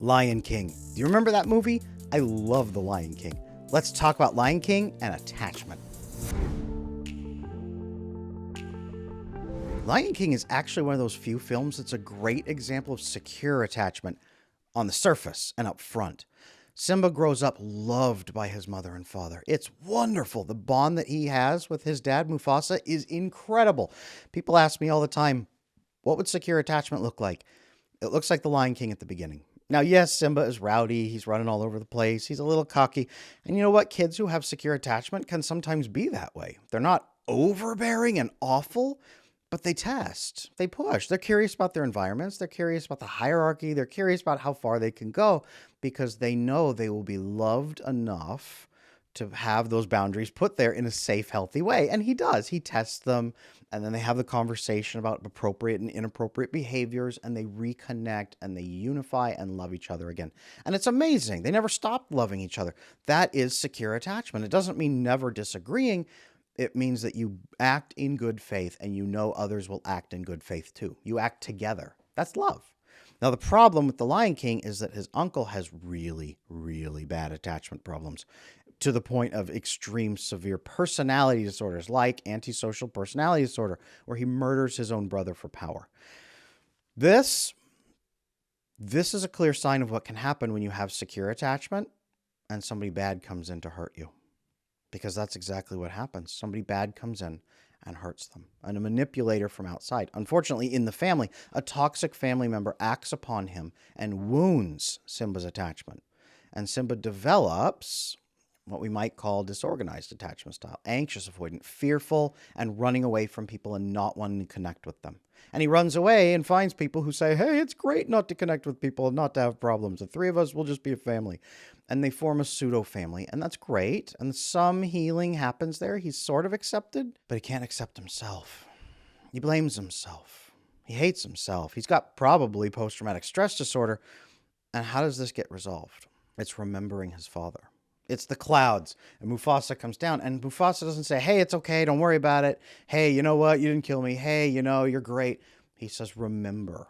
Lion King. Do you remember that movie? I love The Lion King. Let's talk about Lion King and attachment. Lion King is actually one of those few films that's a great example of secure attachment on the surface and up front. Simba grows up loved by his mother and father. It's wonderful. The bond that he has with his dad, Mufasa, is incredible. People ask me all the time, what would secure attachment look like? It looks like The Lion King at the beginning. Now, yes, Simba is rowdy. He's running all over the place. He's a little cocky. And you know what? Kids who have secure attachment can sometimes be that way. They're not overbearing and awful, but they test. They push. They're curious about their environments. They're curious about the hierarchy. They're curious about how far they can go because they know they will be loved enough to have those boundaries put there in a safe, healthy way. And he does. He tests them, and then they have the conversation about appropriate and inappropriate behaviors, and they reconnect, and they unify and love each other again. And it's amazing. They never stop loving each other. That is secure attachment. It doesn't mean never disagreeing. It means that you act in good faith, and you know others will act in good faith too. You act together. That's love. Now, the problem with The Lion King is that his uncle has really, really bad attachment problems to the point of extreme severe personality disorders like antisocial personality disorder, where he murders his own brother for power. This is a clear sign of what can happen when you have secure attachment and somebody bad comes in to hurt you. Because that's exactly what happens. Somebody bad comes in and hurts them. And a manipulator from outside. Unfortunately, in the family, a toxic family member acts upon him and wounds Simba's attachment. And Simba develops what we might call disorganized attachment style. Anxious, avoidant, fearful, and running away from people and not wanting to connect with them. And he runs away and finds people who say, hey, it's great not to connect with people and not to have problems. The three of us will just be a family. And they form a pseudo-family, and that's great. And some healing happens there. He's sort of accepted, but he can't accept himself. He blames himself. He hates himself. He's got probably post-traumatic stress disorder. And how does this get resolved? It's remembering his father. It's the clouds, and Mufasa comes down, and Mufasa doesn't say, hey, it's okay, don't worry about it. Hey, you know what? You didn't kill me. Hey, you know, you're great. He says, remember.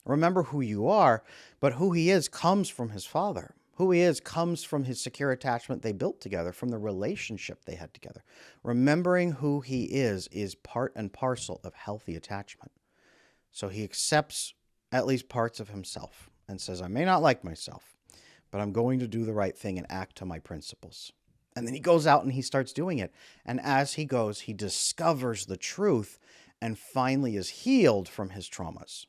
Remember who you are, but who he is comes from his father. Who he is comes from his secure attachment they built together, from the relationship they had together. Remembering who he is part and parcel of healthy attachment. So he accepts at least parts of himself and says, I may not like myself, but I'm going to do the right thing and act to my principles. And then he goes out and he starts doing it. And as he goes, he discovers the truth and finally is healed from his traumas.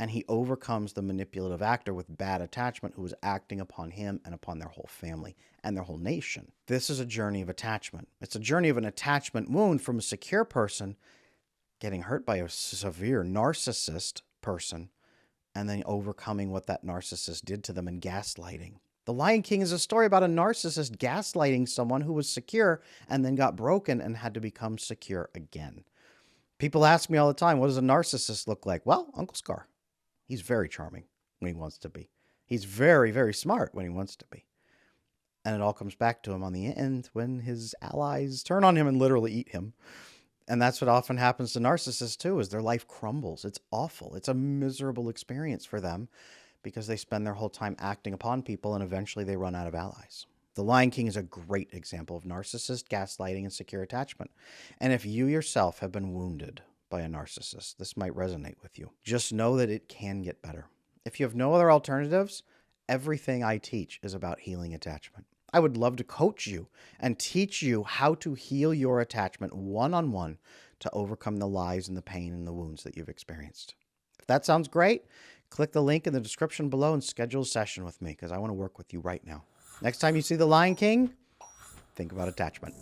And he overcomes the manipulative actor with bad attachment who was acting upon him and upon their whole family and their whole nation. This is a journey of attachment. It's a journey of an attachment wound from a secure person getting hurt by a severe narcissist person and then overcoming what that narcissist did to them and gaslighting. The Lion King is a story about a narcissist gaslighting someone who was secure and then got broken and had to become secure again. People ask me all the time, what does a narcissist look like? Well, Uncle Scar. He's very charming when he wants to be. He's very, very smart when he wants to be. And it all comes back to him on the end when his allies turn on him and literally eat him. And that's what often happens to narcissists too, is their life crumbles. It's awful. It's a miserable experience for them because they spend their whole time acting upon people and eventually they run out of allies. The Lion King is a great example of narcissist gaslighting and secure attachment. And if you yourself have been wounded by a narcissist, this might resonate with you. Just know that it can get better. If you have no other alternatives, everything I teach is about healing attachment. I would love to coach you and teach you how to heal your attachment one-on-one to overcome the lies and the pain and the wounds that you've experienced. If that sounds great, click the link in the description below and schedule a session with me because I want to work with you right now. Next time you see The Lion King, think about attachment.